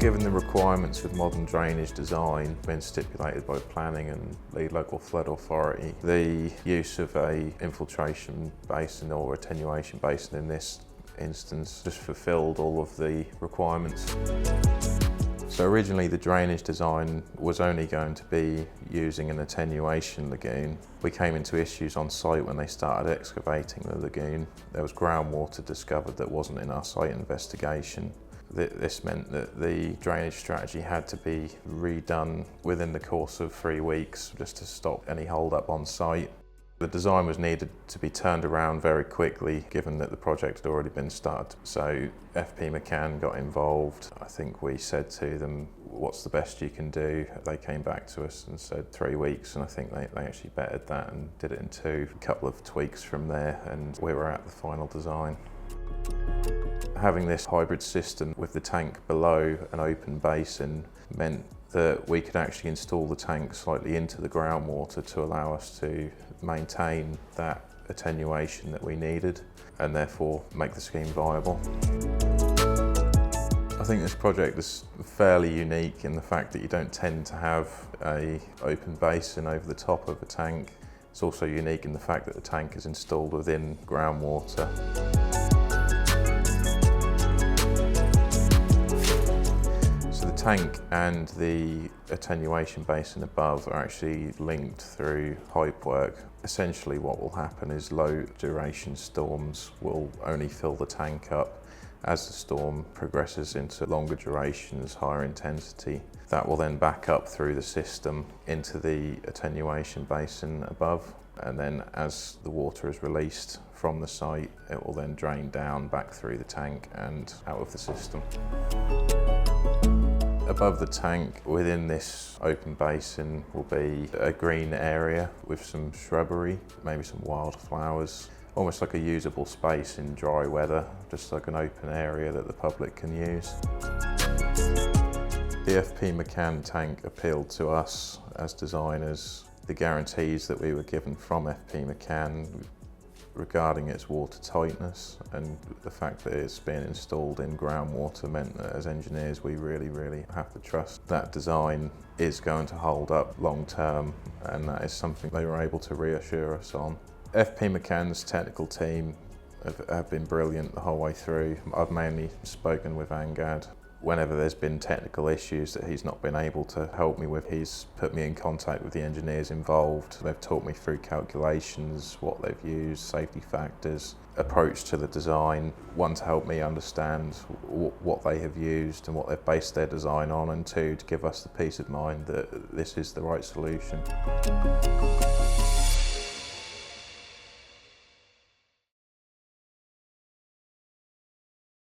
Given the requirements of modern drainage design being stipulated by planning and the local flood authority, the use of a infiltration basin or attenuation basin in this instance just fulfilled all of the requirements. So originally the drainage design was only going to be using an attenuation lagoon. We came into issues on site when they started excavating the lagoon. There was groundwater discovered that wasn't in our site investigation. This meant that the drainage strategy had to be redone within the course of 3 weeks just to stop any hold up on site. The design was needed to be turned around very quickly given that the project had already been started. So FP McCann got involved. I think we said to them, what's the best you can do? They came back to us and said 3 weeks, and I think they actually bettered that and did it in 2. A couple of tweaks from there and we were at the final design. Having this hybrid system with the tank below an open basin meant that we could actually install the tank slightly into the groundwater to allow us to maintain that attenuation that we needed and therefore make the scheme viable. I think this project is fairly unique in the fact that you don't tend to have an open basin over the top of a tank. It's also unique in the fact that the tank is installed within groundwater. The tank and the attenuation basin above are actually linked through pipework. Essentially what will happen is low duration storms will only fill the tank up. As the storm progresses into longer durations, higher intensity, that will then back up through the system into the attenuation basin above. And then as the water is released from the site, it will then drain down back through the tank and out of the system. Above the tank, within this open basin, will be a green area with some shrubbery, maybe some wildflowers, almost like a usable space in dry weather, just like an open area that the public can use. The FP McCann tank appealed to us as designers. The guarantees that we were given from FP McCann regarding its water tightness and the fact that it's being installed in groundwater meant that as engineers we really have to trust that design is going to hold up long term, and that is something they were able to reassure us on. FP McCann's technical team have been brilliant the whole way through. I've mainly spoken with Angad. Whenever there's been technical issues that he's not been able to help me with, he's put me in contact with the engineers involved. They've taught me through calculations, what they've used, safety factors, approach to the design. One, to help me understand what they have used and what they've based their design on, and two, to give us the peace of mind that this is the right solution.